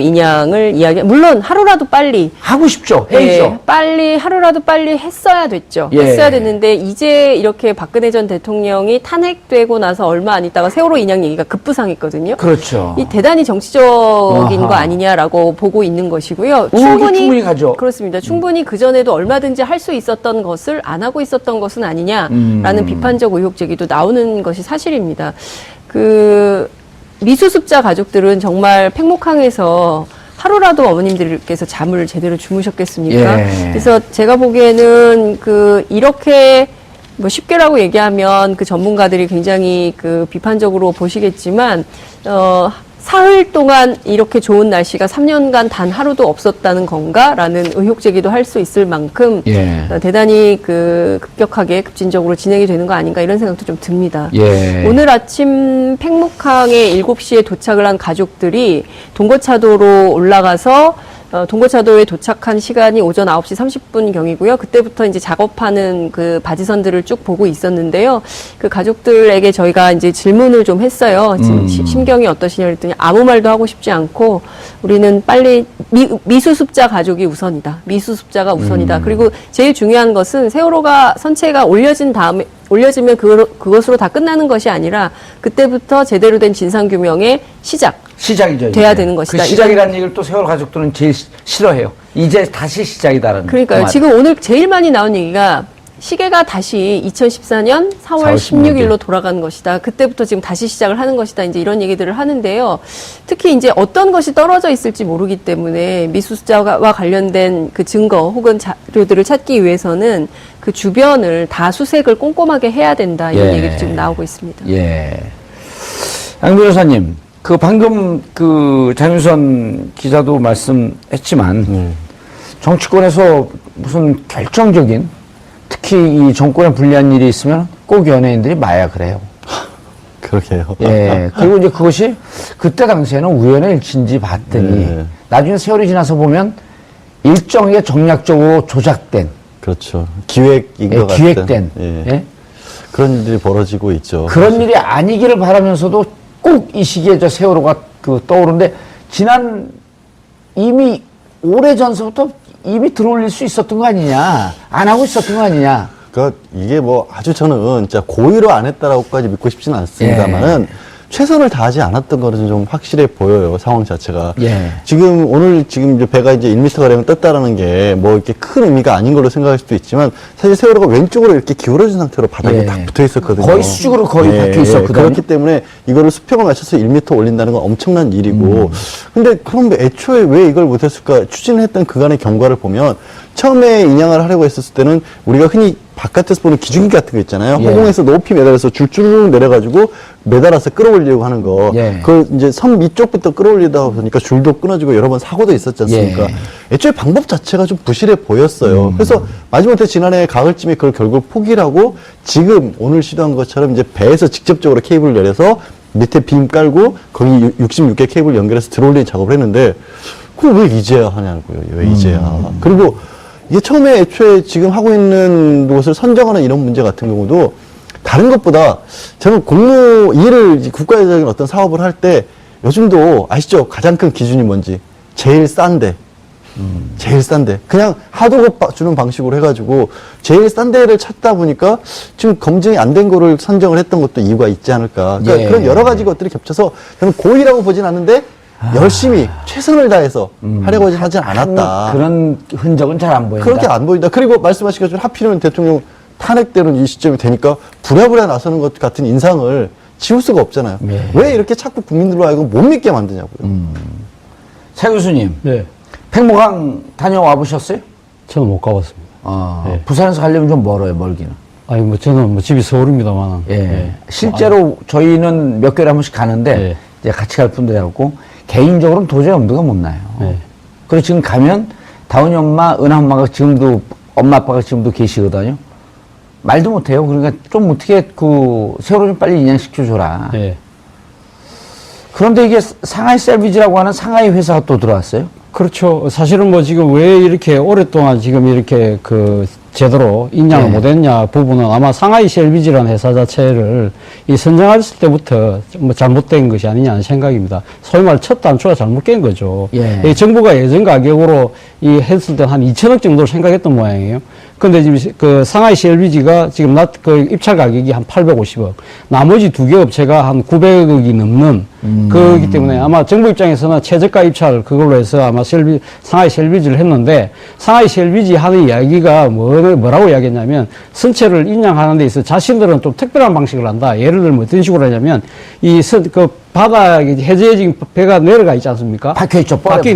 인양을 물론 하루라도 빨리 하고 싶죠. 해야죠. 빨리 하루라도 빨리 했어야 됐죠. 예. 했어야 됐는데 이제 이렇게 박근혜 전 대통령이 탄핵되고 나서 얼마 안 있다가 세월호 인양 얘기가 급부상했거든요. 그렇죠. 이 대단히 정치적인 아하. 거 아니냐라고 보고 있는 것이고요. 충분히 가죠. 그렇습니다. 충분히 그 전에도 얼마든지 할 수 있었던 것을 안 하고 있었던 것은 아니냐라는 비판적 의혹 제기도 나오는 것이 사실입니다. 미수습자 가족들은 정말 팽목항에서 하루라도 어머님들께서 잠을 제대로 주무셨겠습니까? 예. 그래서 제가 보기에는 이렇게 뭐 쉽게라고 얘기하면 전문가들이 굉장히 비판적으로 보시겠지만 사흘 동안 이렇게 좋은 날씨가 3년간 단 하루도 없었다는 건가라는 의혹 제기도 할 수 있을 만큼 예. 대단히 급격하게 급진적으로 진행이 되는 거 아닌가 이런 생각도 좀 듭니다. 예. 오늘 아침 팽목항에 7시에 도착을 한 가족들이 동거차도로 올라가서 동거차도에 도착한 시간이 오전 9시 30분경이고요. 그때부터 이제 작업하는 바지선들을 쭉 보고 있었는데요. 가족들에게 저희가 이제 질문을 좀 했어요. 지금 심경이 어떠시냐 그랬더니 아무 말도 하고 싶지 않고 우리는 빨리 미수습자 가족이 우선이다. 미수습자가 우선이다. 그리고 제일 중요한 것은 세월호가 선체가 올려지면 그것으로 다 끝나는 것이 아니라 그때부터 제대로 된 진상규명의 시작이죠. 돼야 이제. 되는 것이다. 시작이라는 얘기를 또 세월 가족들은 제일 싫어해요. 이제 다시 시작이다라는. 그러니까요. 지금 오늘 제일 많이 나온 얘기가 시계가 다시 2014년 4월 16일로 돌아간 것이다. 그때부터 지금 다시 시작을 하는 것이다. 이제 이런 얘기들을 하는데요. 특히 이제 어떤 것이 떨어져 있을지 모르기 때문에 미수습자와 관련된 증거 혹은 자료들을 찾기 위해서는 주변을 다 수색을 꼼꼼하게 해야 된다. 이런 얘기도 지금 나오고 있습니다. 예. 양 변호사님, 방금 장윤선 기자도 말씀했지만 정치권에서 무슨 결정적인 특히 이 정권에 불리한 일이 있으면 꼭 연예인들이 마약을 해요. 그러게요. 예. 그리고 이제 그것이 그때 당시에는 우연의 일치인지 봤더니 나중에 세월이 지나서 보면 일정하게 정략적으로 조작된. 그렇죠. 기획인 것 같은. 기획된. 예. 예? 그런 일들이 벌어지고 있죠. 그런 사실. 일이 아니기를 바라면서도 꼭 이 시기에 세월호가 떠오르는데 이미 오래전서부터 이미 들어올릴 수 있었던 거 아니냐. 안 하고 있었던 거 아니냐. 그러니까 이게 아주 저는 진짜 고의로 안 했다라고까지 믿고 싶지는 않습니다만은 최선을 다하지 않았던 거는 좀 확실해 보여요. 상황 자체가. 예. 오늘 이제 배가 이제 1m가량 떴다라는 게 이렇게 큰 의미가 아닌 걸로 생각할 수도 있지만 사실 세월호가 왼쪽으로 이렇게 기울어진 상태로 바닥에 딱 붙어 있었거든요. 거의 수직으로 박혀 있었거든요. 그렇기 때문에 이거를 수평을 맞춰서 1m 올린다는 건 엄청난 일이고. 근데 그럼 애초에 왜 이걸 못했을까? 추진했던 그간의 경과를 보면 처음에 인양을 하려고 했었을 때는 우리가 흔히 바깥에서 보는 기중기 같은 거 있잖아요. 허공에서 높이 매달아서 줄줄쭉 내려가지고 매달아서 끌어올리려고 하는 거. 그걸 이제 섬 밑쪽부터 끌어올리다 보니까 줄도 끊어지고 여러 번 사고도 있었지 않습니까? 애초에 방법 자체가 좀 부실해 보였어요. 그래서 마지못해 지난해 가을쯤에 그걸 결국 포기를 하고 지금 오늘 시도한 것처럼 이제 배에서 직접적으로 케이블을 내려서 밑에 빔 깔고 거기 66개 케이블 연결해서 들어올리는 작업을 했는데 그걸 왜 이제야 하냐고요. 왜 이제야. 그리고 이게 처음에 애초에 지금 하고 있는 곳을 선정하는 이런 문제 같은 경우도 다른 것보다 저는 국가적인 어떤 사업을 할 때 요즘도 아시죠? 가장 큰 기준이 뭔지. 제일 싼데. 제일 싼데. 그냥 하도급 주는 방식으로 해가지고 제일 싼 데를 찾다 보니까 지금 검증이 안 된 거를 선정을 했던 것도 이유가 있지 않을까. 그러니까 그런 여러 가지 것들이 겹쳐서 저는 고의라고 보진 않는데 열심히 최선을 다해서 하려고 하진 않았다. 그런 흔적은 잘 안 보인다. 그렇게 안 보인다. 그리고 말씀하신 것처럼 하필이면 대통령 탄핵되는 이 시점이 되니까 부랴부랴 나서는 것 같은 인상을 지울 수가 없잖아요. 왜 이렇게 자꾸 국민들로 하여금 못 믿게 만드냐고요. 차 교수님. 네. 팽목항 다녀와 보셨어요? 저는 못 가봤습니다. 네. 부산에서 가려면 좀 멀어요, 멀기는. 아니, 저는 집이 서울입니다만. 실제로 저희는 몇 개월에 한 번씩 가는데, 이제 같이 갈 분들 해갖고, 개인적으로는 도저히 엄두가 못 나요. 그리고 지금 가면, 다운이 엄마, 은하 엄마가 지금도, 엄마 아빠가 지금도 계시거든요. 말도 못해요. 그러니까 좀 어떻게 세월호 좀 빨리 인양시켜줘라. 그런데 이게 상하이 셀비지라고 하는 상하이 회사가 또 들어왔어요? 그렇죠. 사실은 지금 왜 이렇게 오랫동안 지금 이렇게 제대로 인양을 못했냐 부분은 아마 상하이 CLBG라는 회사 자체를 이 선정했을 때부터 뭐 잘못된 것이 아니냐는 생각입니다. 소위 말 첫 단추가 잘못 깬 거죠. 예. 이 정부가 예전 가격으로 이 했을 때 한 2천억 정도를 생각했던 모양이에요. 근데 지금 그 상하이 CLBG가 지금 그 입찰 가격이 한 850억, 나머지 두 개 업체가 한 900억이 넘는 그렇기 때문에 아마 정부 입장에서는 최저가 입찰 그걸로 해서 아마 상하이 CLBG를 했는데 상하이 CLBG 하는 이야기가 뭐라고 이야기했냐면 선체를 인양하는 데 있어 자신들은 좀 특별한 방식을 한다. 예를 들면 어떤 식으로 하냐면 그 바닥에 해저해진 배가 내려가 있지 않습니까? 박혀있죠. 박혀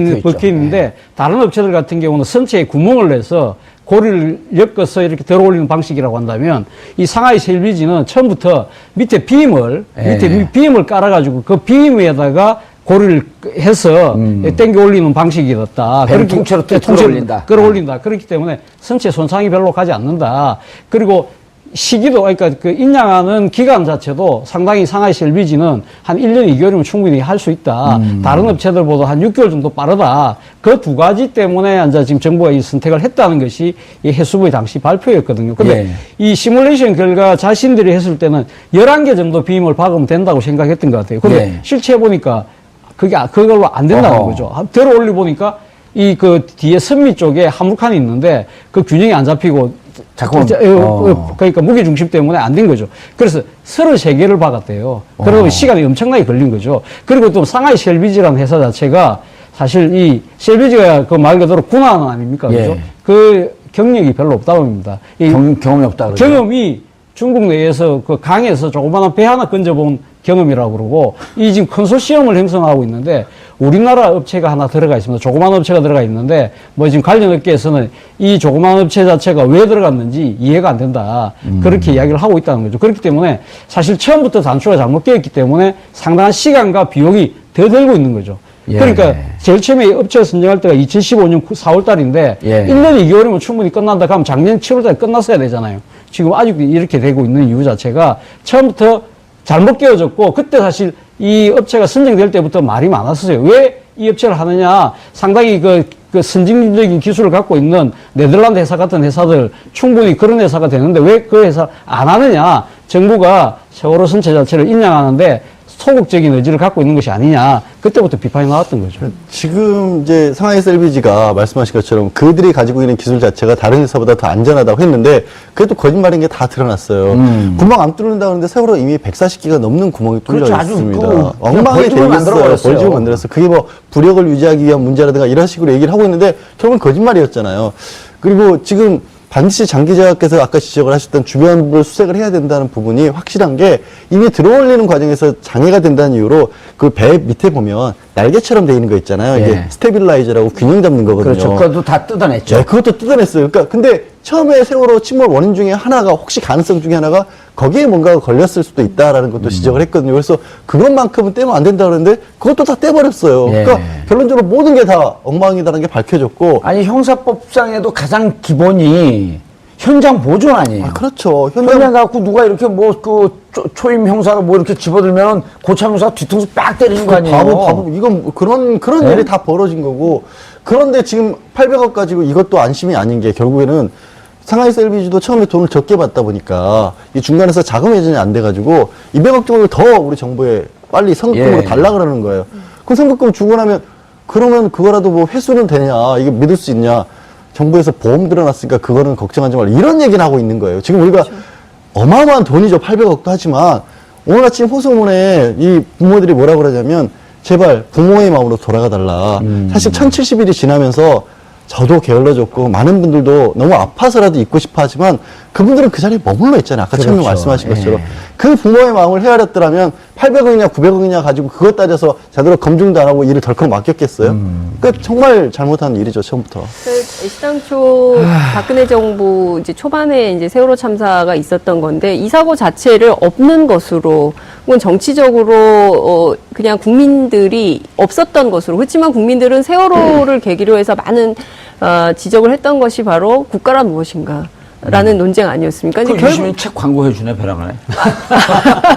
있는데 다른 업체들 같은 경우는 선체에 구멍을 내서 고리를 엮어서 이렇게 들어 올리는 방식이라고 한다면 이 상하이 CLBG는 처음부터 밑에 빔을 깔아가지고 그 빔에다가 고리를 해서 당겨 올리는 방식이었다. 배를 통째로 끌어올린다. 그렇기 때문에 선체 손상이 별로 가지 않는다. 그리고 시기도, 그러니까 그 인양하는 기간 자체도 상당히 상하이 CLBG는 한 1년 2개월이면 충분히 할 수 있다. 다른 업체들보다 한 6개월 정도 빠르다. 그 두 가지 때문에 이제 지금 정부가 이 선택을 했다는 것이 이 해수부의 당시 발표였거든요. 근데 이 시뮬레이션 결과 자신들이 했을 때는 11개 정도 빔을 박으면 된다고 생각했던 것 같아요. 근데 실제 해보니까 그걸로 안 된다는 거죠. 들어 올려 보니까 이 그 뒤에 선미 쪽에 화물칸이 있는데 그 균형이 안 잡히고 자꾸 그러니까 무게 중심 때문에 안 된 거죠. 그래서 33개를 박았대요. 그러면 시간이 엄청나게 걸린 거죠. 그리고 또 상하이 CLBG라는 회사 자체가 사실 이 CLBG가 그 말 그대로 군함 아닙니까? 그죠? 그 경력이 별로 없다 봅니다. 경험이 없다 그러죠. 경험이 중국 내에서 그 강에서 조그마한 배 하나 건져본 경험이라고 그러고 이 지금 컨소시엄을 형성하고 있는데 우리나라 업체가 하나 들어가 있습니다. 조그마한 업체가 들어가 있는데 뭐 지금 관련 업계에서는 이 조그마한 업체 자체가 왜 들어갔는지 이해가 안 된다. 그렇게 이야기를 하고 있다는 거죠. 그렇기 때문에 사실 처음부터 단추가 잘못 깨었기 때문에 상당한 시간과 비용이 더 들고 있는 거죠. 그러니까 제일 처음에 업체 선정할 때가 2015년 4월 달인데 1년 2개월이면 충분히 끝난다 하면 작년 7월 달에 끝났어야 되잖아요. 지금 아직도 이렇게 되고 있는 이유 자체가 처음부터 잘못 깨어졌고 그때 사실 이 업체가 선정될 때부터 말이 많았어요. 왜 이 업체를 하느냐. 상당히 그 선진적인 기술을 갖고 있는 네덜란드 회사 같은 회사들 충분히 그런 회사가 되는데 왜 그 회사 안 하느냐. 정부가 세월호 선체 자체를 인양하는데 소극적인 의지를 갖고 있는 것이 아니냐. 그때부터 비판이 나왔던 거죠. 지금 이제 상하이 CLBG가 말씀하신 것처럼 그들이 가지고 있는 기술 자체가 다른 회사보다 더 안전하다고 했는데 그게 또 거짓말인 게 다 드러났어요. 구멍 안 뚫는다 그러는데 세월호 이미 140개가 넘는 구멍이 뚫려 그렇죠. 있습니다. 엉망이 되어 있어요. 벌집을 만들었어요. 그게 뭐 부력을 유지하기 위한 문제라든가 이런 식으로 얘기를 하고 있는데 결국은 거짓말이었잖아요. 그리고 지금 반드시 장 기자께서 아까 지적을 하셨던 주변부를 수색을 해야 된다는 부분이 확실한 게 이미 들어올리는 과정에서 장애가 된다는 이유로 그 배 밑에 보면 날개처럼 돼 있는 거 있잖아요. 이게 스테빌라이저라고 균형 잡는 거거든요. 그렇죠. 그것도 다 뜯어냈죠. 네, 그것도 뜯어냈어요. 그러니까 근데 처음에 세월호 침몰 원인 중에 하나가 혹시 가능성 중에 하나가 거기에 뭔가가 걸렸을 수도 있다라는 것도 지적을 했거든요. 그래서 그것만큼은 떼면 안 된다 그러는데 그것도 다 떼버렸어요. 그러니까 결론적으로 모든 게 다 엉망이다라는 게 밝혀졌고. 아니 형사법상에도 가장 기본이 현장 보존 아니에요. 아, 그렇죠. 현장 갖고 누가 이렇게 뭐 초임 형사가 뭐 이렇게 집어들면 고참 형사가 뒤통수 빡 때리는 거 아니에요. 바보. 이건 그런 일이 다 벌어진 거고. 그런데 지금 800억 가지고 이것도 안심이 아닌 게 결국에는 상하이 CLBG도 처음에 돈을 적게 받다 보니까 이 중간에서 자금 회전이 안 돼가지고 200억 정도를 더 우리 정부에 빨리 선급금으로 달라 그러는 거예요. 그럼 선급금 주고 나면 그러면 그거라도 뭐 회수는 되냐, 이게 믿을 수 있냐. 정부에서 보험 들어놨으니까 그거는 걱정하지 말라. 이런 얘기는 하고 있는 거예요. 지금 우리가 어마어마한 돈이죠. 800억도 하지만 오늘 아침 호소문에 이 부모들이 뭐라 그러냐면 제발 부모의 마음으로 돌아가 달라. 사실 1070일이 지나면서 저도 게을러졌고 많은 분들도 너무 아파서라도 있고 싶어 하지만 그분들은 그 자리에 머물러 있잖아요. 아까 처음에 말씀하신 것처럼. 그 부모의 마음을 헤아렸더라면 800억이냐 900억이냐 가지고 그것 따져서 제대로 검증도 안 하고 일을 덜컥 맡겼겠어요? 그러니까 정말 잘못한 일이죠, 처음부터. 시당초 박근혜 정부 이제 초반에 이제 세월호 참사가 있었던 건데 이 사고 자체를 없는 것으로 혹은 정치적으로 그냥 국민들이 없었던 것으로 그렇지만 국민들은 세월호를 계기로 해서 많은 지적을 했던 것이 바로 국가란 무엇인가. 라는 논쟁 아니었습니까? 그 유시민 책 광고해주네, 벼랑하네.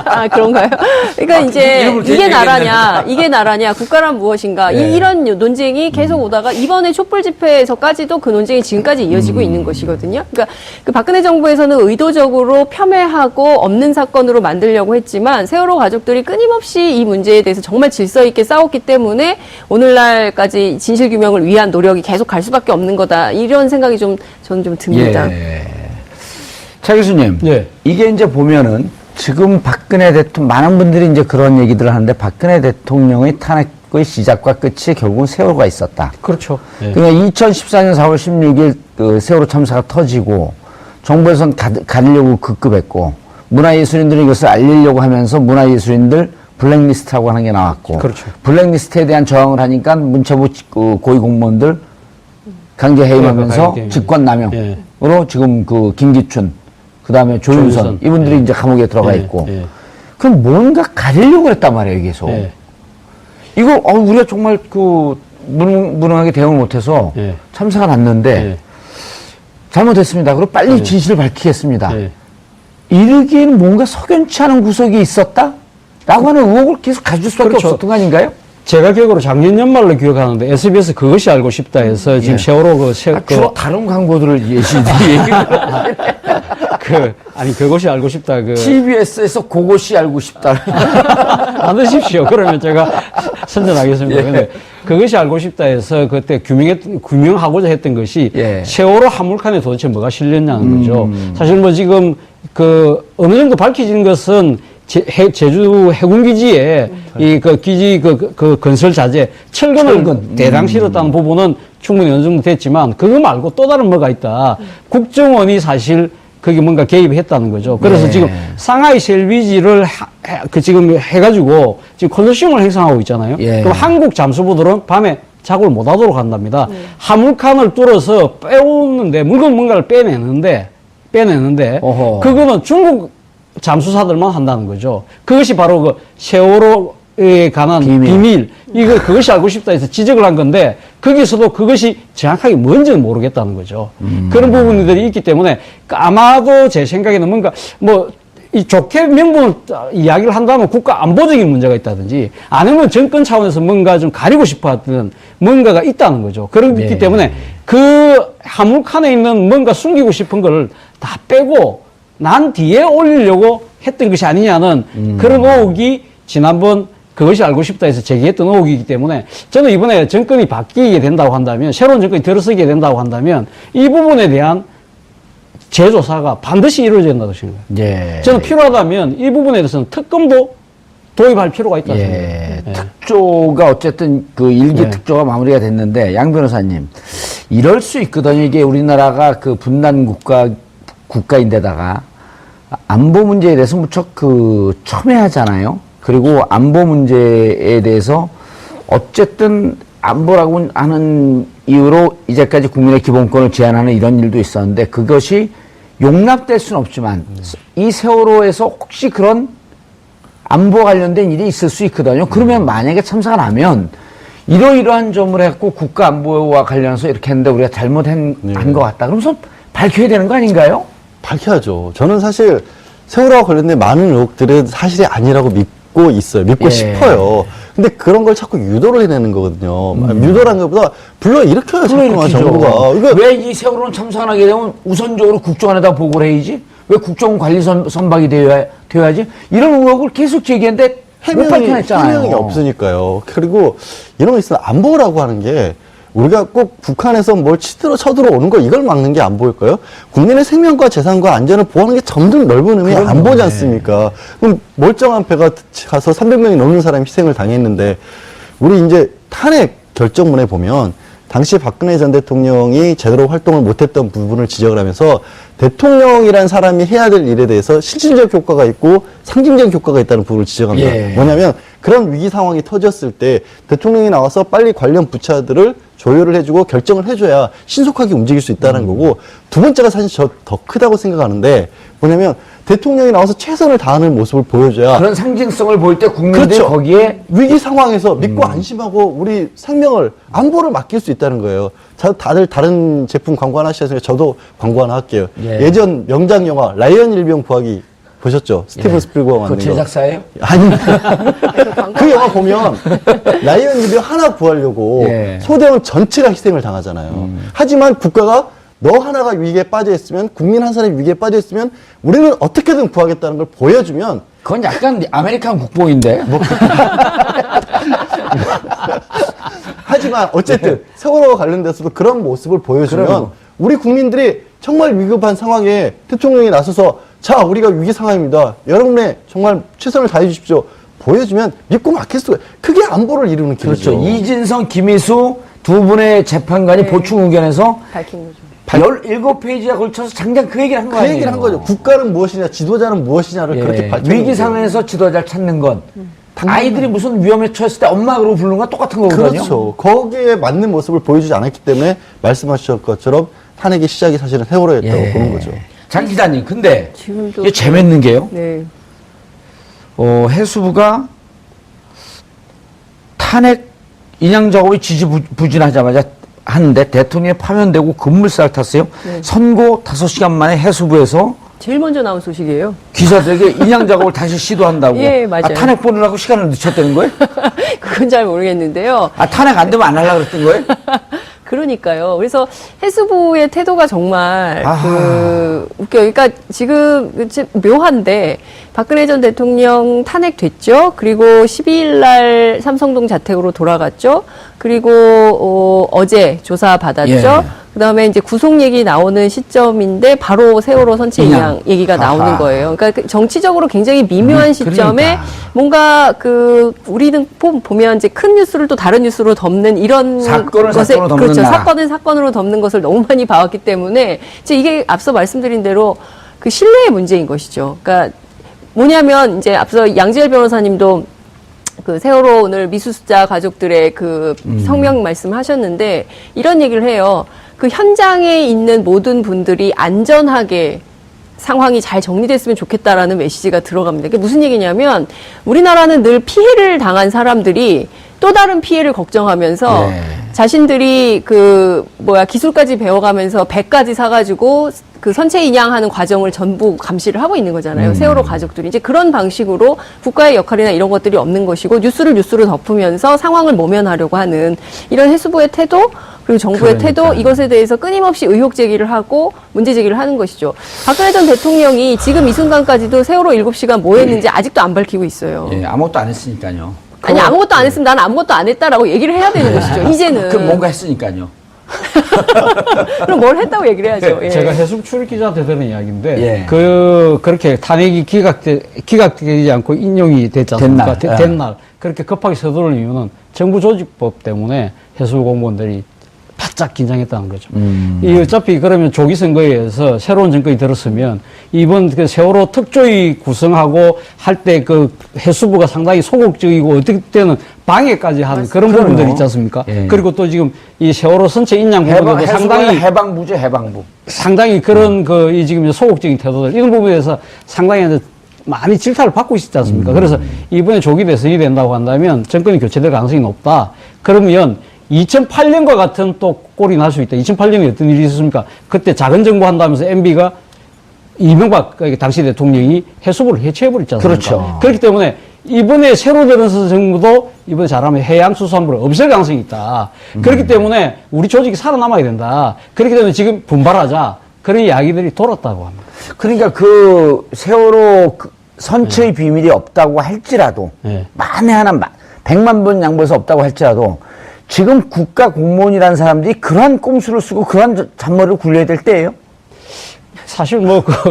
아, 그런가요? 그러니까 이제 이게 나라냐, 국가란 무엇인가, 네. 이런 논쟁이 계속 오다가 이번에 촛불 집회에서까지도 그 논쟁이 지금까지 이어지고 있는 것이거든요. 그러니까 그 박근혜 정부에서는 의도적으로 폄훼하고 없는 사건으로 만들려고 했지만 세월호 가족들이 끊임없이 이 문제에 대해서 정말 질서 있게 싸웠기 때문에 오늘날까지 진실 규명을 위한 노력이 계속 갈 수밖에 없는 거다. 이런 생각이 저는 좀 듭니다. 예. 차 교수님, 네. 이게 이제 보면은 지금 박근혜 대통령, 많은 분들이 이제 그런 얘기들을 하는데 박근혜 대통령의 탄핵의 시작과 끝이 결국은 세월호가 있었다. 그렇죠. 예. 그러니까 2014년 4월 16일 그 세월호 참사가 터지고 정부에서는 가리려고 급급했고 문화예술인들은 이것을 알리려고 하면서 문화예술인들 블랙리스트라고 하는 게 나왔고 그렇죠. 블랙리스트에 대한 저항을 하니까 문체부 고위공무원들 강제 해임하면서 예. 직권남용으로 지금 그 김기춘 그다음에 조윤선 이분들이 이제 감옥에 들어가 있고 그럼 뭔가 가리려고 했단 말이에요, 계속. 이거 우리가 정말 그 무능하게 대응을 못해서 참사가 났는데 잘못했습니다. 그리고 빨리 진실을 밝히겠습니다. 이르기에는 뭔가 석연치 않은 구석이 있었다? 라고 하는 의혹을 계속 가질 수밖에 그렇죠. 없었던 거 아닌가요? 제가 기억으로 작년 연말로 기억하는데 SBS 그것이 알고 싶다 해서 지금 세월호 주로 다른 광고들을 아니 그것이 알고 싶다 TBS에서 그것이 알고 싶다. 안 드십시오. 그러면 제가 선전하겠습니다. 근데 그것이 알고 싶다 해서 그때 규명하고자 했던 것이 세월호 화물칸에 도대체 뭐가 실렸냐는 거죠. 사실 뭐 지금 어느 정도 밝혀진 것은 제주 해군기지에 기지 건설 자재, 철근을 대량 실었다는 부분은 충분히 어느 정도 됐지만 그거 말고 또 다른 뭐가 있다. 국정원이 사실 거기 뭔가 개입했다는 거죠. 그래서 지금 상하이 셀비지를 지금 해가지고 지금 컨소시엄을 형성하고 있잖아요. 그럼 한국 잠수부들은 밤에 작업을 못 하도록 한답니다. 화물칸을 뚫어서 빼오는데 뭔가를 빼내는데 그거는 중국 잠수사들만 한다는 거죠. 그것이 바로 그 세월호에 관한 비밀. 그것이 알고 싶다 해서 지적을 한 건데, 거기서도 그것이 정확하게 뭔지는 모르겠다는 거죠. 그런 부분들이 있기 때문에, 아마도 제 생각에는 뭔가, 이 좋게 명분을 이야기를 한다면 국가 안보적인 문제가 있다든지, 아니면 정권 차원에서 뭔가 좀 가리고 싶어 하던 뭔가가 있다는 거죠. 그렇기 때문에, 그 화물칸에 있는 뭔가 숨기고 싶은 걸 다 빼고, 난 뒤에 올리려고 했던 것이 아니냐는 그런 의혹이 지난번 그것이 알고 싶다 해서 제기했던 의혹이기 때문에 저는 이번에 정권이 바뀌게 된다고 한다면 새로운 정권이 들어서게 된다고 한다면 이 부분에 대한 재조사가 반드시 이루어져야 된다고 생각해요. 저는 필요하다면 이 부분에 대해서는 특검도 도입할 필요가 있다고 생각해요. 특조가 어쨌든 그 일기 특조가 마무리가 됐는데 양 변호사님 이럴 수 있거든요. 이게 우리나라가 그 분단 국가인데다가 안보 문제에 대해서 무척 첨예하잖아요. 그리고 안보 문제에 대해서 어쨌든 안보라고 하는 이유로 이제까지 국민의 기본권을 제한하는 이런 일도 있었는데 그것이 용납될 수는 없지만 이 세월호에서 혹시 그런 안보 관련된 일이 있을 수 있거든요. 그러면 만약에 참사가 나면 이러이러한 점을 해갖고 국가 안보와 관련해서 이렇게 했는데 우리가 잘못한 것 같다. 그러면서 밝혀야 되는 거 아닌가요? 밝혀야죠. 저는 사실 세월호와 관련된 많은 의혹들은 사실이 아니라고 믿고 있어요. 믿고 싶어요. 근데 그런 걸 자꾸 유도를 해내는 거거든요. 유도라는 것보다 불러일으켜요, 자꾸만 정부가. 왜 이 세월호는 참사가 나게 되면 우선적으로 국정원에다 보고를 해야지? 왜 국정원 관리 선박이 되어야지? 이런 의혹을 계속 제기했는데 못 밝혀냈잖아요. 해명이 없으니까요. 그리고 이런 거 있으면 안보라고 하는 게 우리가 꼭 북한에서 뭘 쳐들어오는 거 이걸 막는 게 안 보일까요? 국민의 생명과 재산과 안전을 보호하는 게 점점 넓은 의미의 안보지 않습니까? 그럼 멀쩡한 배가 가서 300명이 넘는 사람이 희생을 당했는데 우리 이제 탄핵 결정문에 보면 당시 박근혜 전 대통령이 제대로 활동을 못했던 부분을 지적을 하면서 대통령이란 사람이 해야 될 일에 대해서 실질적 효과가 있고 상징적 효과가 있다는 부분을 지적합니다. 뭐냐면 그런 위기 상황이 터졌을 때 대통령이 나와서 빨리 관련 부처들을 조율을 해주고 결정을 해줘야 신속하게 움직일 수 있다는 거고, 두 번째가 사실 저 더 크다고 생각하는데 뭐냐면 대통령이 나와서 최선을 다하는 모습을 보여줘야 그런 상징성을 보일 때 국민들이 그렇죠. 거기에 위기 상황에서 믿고 안심하고 우리 생명을 안보를 맡길 수 있다는 거예요. 다들 다른 제품 광고 하나 하시니까 저도 광고 하나 할게요. 예전 명작 영화 라이언 일병 구하기 보셨죠? 스티븐 스필버가 만든 그 거. 제작사예요? 아닙니다. 그 영화 보면 라이언 일병 하나 구하려고 예. 소대원 전체가 희생을 당하잖아요. 하지만 국가가 너 하나가 위기에 빠져 있으면, 국민 한 사람이 위기에 빠져 있으면 우리는 어떻게든 구하겠다는 걸 보여주면, 그건 약간 아메리칸 국보인데. 하지만 어쨌든 세월호와 관련돼서도 그런 모습을 보여주면 그럼요. 우리 국민들이 정말 위급한 상황에 대통령이 나서서 자, 우리가 위기 상황입니다. 여러분의 정말 최선을 다해 주십시오. 보여주면 믿고 맡길 수가, 그게 안보를 이루는 길이죠. 그렇죠. 이진성, 김희수 두 분의 재판관이 보충 의견에서 밝힌 거죠. 17페이지에 걸쳐서 장장 그 얘기를 한 거 그 아니에요. 얘기를 한 거죠. 국가는 무엇이냐, 지도자는 무엇이냐를 그렇게 밝혀. 위기 상황에서 지도자를 찾는 건 아이들이 무슨 위험에 처했을 때 엄마 그러고 부르는 건 똑같은 거거든요. 그렇죠. 거기에 맞는 모습을 보여주지 않았기 때문에 말씀하신 것처럼 탄핵의 시작이 사실은 세월호였다고 보는 거죠. 장 기자님, 근데 지금도 이게 재밌는 게요. 네. 해수부가 탄핵 인양 작업이 지지부진하자마자 하는데 대통령이 파면되고 급물살 탔어요. 선고 5시간 만에 해수부에서 제일 먼저 나온 소식이에요. 기자들에게 인양 작업을 다시 시도한다고. 예, 맞아요. 탄핵 보느라고 시간을 늦췄다는 거예요? 그건 잘 모르겠는데요. 탄핵 안 되면 안 하려고 그랬던 거예요? 그러니까요. 그래서 해수부의 태도가 정말 웃겨요. 그러니까 지금 묘한데 박근혜 전 대통령 탄핵됐죠. 그리고 12일 날 삼성동 자택으로 돌아갔죠. 그리고 어제 조사 받았죠. 예. 그다음에 이제 구속 얘기 나오는 시점인데 바로 세월호 선체 인양 얘기가 나오는 거예요. 그러니까 정치적으로 굉장히 미묘한 시점에 그러니까. 뭔가 우리는 보면 이제 큰 뉴스를 또 다른 뉴스로 덮는 이런 사건을 것에, 사건으로 덮는 그렇죠. 나라. 사건을 사건으로 덮는 것을 너무 많이 봐왔기 때문에 이제 이게 앞서 말씀드린 대로 그 신뢰의 문제인 것이죠. 그러니까 뭐냐면 이제 앞서 양지열 변호사님도 그 세월호 오늘 미수습자 가족들의 그 성명 말씀하셨는데 이런 얘기를 해요. 그 현장에 있는 모든 분들이 안전하게 상황이 잘 정리됐으면 좋겠다라는 메시지가 들어갑니다. 그게 무슨 얘기냐면 우리나라는 늘 피해를 당한 사람들이 또 다른 피해를 걱정하면서 자신들이 기술까지 배워가면서 배까지 사가지고 그 선체 인양하는 과정을 전부 감시를 하고 있는 거잖아요. 세월호 가족들이. 이제 그런 방식으로 국가의 역할이나 이런 것들이 없는 것이고 뉴스를 덮으면서 상황을 모면하려고 하는 이런 해수부의 태도 그리고 정부의 태도 이것에 대해서 끊임없이 의혹 제기를 하고 문제 제기를 하는 것이죠. 박근혜 전 대통령이 지금 이 순간까지도 세월호 7시간 뭐 했는지 아직도 안 밝히고 있어요. 예, 아무것도 안 했으니까요. 아니 아무것도 안 했으면 난 아무것도 안 했다라고 얘기를 해야 되는 것이죠. 이제는. 그럼 뭔가 했으니까요. 그럼 뭘 했다고 얘기를 해야죠. 예. 제가 해수부 출입 기자한테 들은 이야기인데 예. 그렇게 탄핵이 기각되지 않고 인용이 됐지 않습니까? 된 날 그렇게 급하게 서두르는 이유는 정부 조직법 때문에 해수부 공무원들이 바짝 긴장했다는 거죠. 이 어차피 그러면 조기 선거에 의해서 새로운 정권이 들었으면 이번 그 세월호 특조위 구성하고 할 때 그 해수부가 상당히 소극적이고 어떻게 때는 방해까지 하는 그런 부분들이 있지 않습니까? 예. 그리고 또 지금 이 세월호 선체 인양 부분도 상당히 해방부죠, 해방부. 상당히 그런 이 지금 소극적인 태도들 이런 부분에 대해서 상당히 이제 많이 질타를 받고 있지 않습니까? 그래서 이번에 조기 대선이 된다고 한다면 정권이 교체될 가능성이 높다. 그러면 2008년과 같은 또 꼴이 날 수 있다. 2008년에 어떤 일이 있었습니까? 그때 작은 정부 한다면서 MB가 이명박 당시 대통령이 해수부를 해체해버렸지 않습니까? 그렇죠. 그렇기 때문에 이번에 새로 들어선 정부도 이번에 잘하면 해양수산부를 없앨 가능성이 있다. 그렇기 때문에 우리 조직이 살아남아야 된다. 그렇기 때문에 지금 분발하자. 그런 이야기들이 돌았다고 합니다. 그러니까 그 세월호 선체의 비밀이 없다고 할지라도 만에 하나 100만 번 양보해서 없다고 할지라도 지금 국가 공무원이라는 사람들이 그러한 꼼수를 쓰고 그러한 잔머리를 굴려야 될 때예요? 사실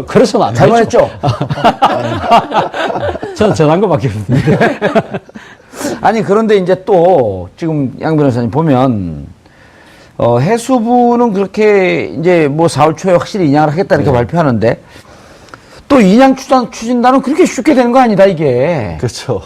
그래서는 안 되죠. 잘못했죠? 저는 전한 것밖에 없는데. 아니, 그런데 이제 또 지금 양 변호사님 보면 해수부는 그렇게 이제 4월 초에 확실히 인양을 하겠다 이렇게 발표하는데 또 인양 추진단은 그렇게 쉽게 되는 거 아니다, 이게. 그렇죠.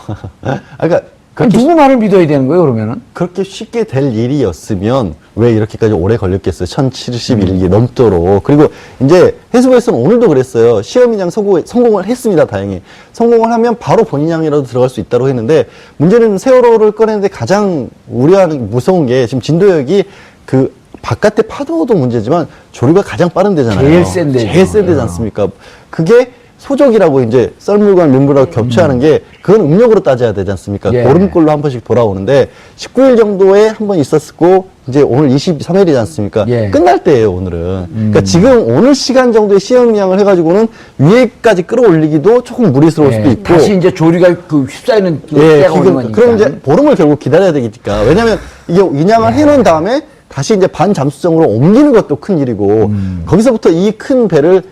그러니까 그럼 누구 말을 믿어야 되는 거예요, 그러면은? 그렇게 쉽게 될 일이었으면 왜 이렇게까지 오래 걸렸겠어요? 1071기 넘도록. 그리고 이제 해수부에서는 오늘도 그랬어요. 시험 인양 성공을 했습니다, 다행히. 성공을 하면 바로 본인양이라도 들어갈 수 있다고 했는데, 문제는 세월호를 꺼내는데 가장 우려하는 무서운 게 지금 진도역이 그 바깥의 파도도 문제지만 조류가 가장 빠른 데잖아요. 제일 센 데죠. 제일 센 데지 않습니까? 그게 소적이라고 이제 썰물과 민물하고 겹쳐하는 게 그건 음력으로 따져야 되지 않습니까? 예. 보름꼴로 한 번씩 돌아오는데 19일 정도에 한 번 있었고 이제 오늘 23일이지 않습니까? 예. 끝날 때예요, 오늘은. 그러니까 지금 오늘 시간 정도의 시험 양을 해가지고는 위에까지 끌어올리기도 조금 무리스러울 수도 있고. 다시 이제 조류가 그 휩싸이는 그 예, 때가 오는 거니까. 그럼 이제 보름을 결국 기다려야 되니까. 왜냐면 이게 인양을 해놓은 다음에 다시 이제 반잠수정으로 옮기는 것도 큰 일이고 거기서부터 이 큰 배를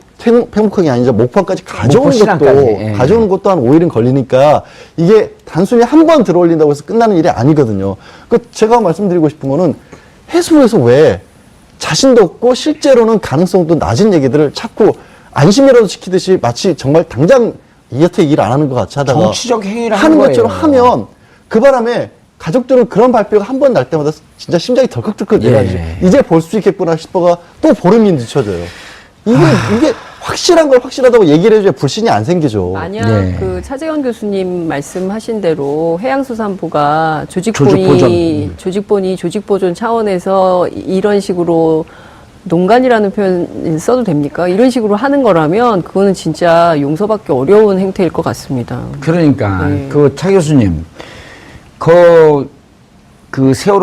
팽목항이 아니죠. 목포까지 가져오는 목포 것도 신항까지, 예. 가져오는 것도 한 5일은 걸리니까 이게 단순히 한 번 들어올린다고 해서 끝나는 일이 아니거든요. 그 제가 말씀드리고 싶은 거는 해수부에서 왜 자신도 없고 실제로는 가능성도 낮은 얘기들을 자꾸 안심이라도 시키듯이 마치 정말 당장 이 여태 일 안 하는 것 같이 하다가 정치적 행위를 하는 하는 것처럼 거예요. 하면 그 바람에 가족들은 그런 발표가 한 번 날 때마다 진짜 심장이 덜컥덜컥 내려가지고 이제 볼 수 있겠구나 싶어가 또 보름이 늦춰져요. 이게 확실한 걸 확실하다고 얘기를 해줘야 불신이 안 생기죠. 만약 네. 그 차재현 교수님 말씀하신 대로 해양수산부가 조직보존. 조직보존 차원에서 이런 식으로 농간이라는 표현 써도 됩니까? 이런 식으로 하는 거라면 그거는 진짜 용서받기 어려운 행태일 것 같습니다. 그러니까 네. 그 차 교수님 그 세월호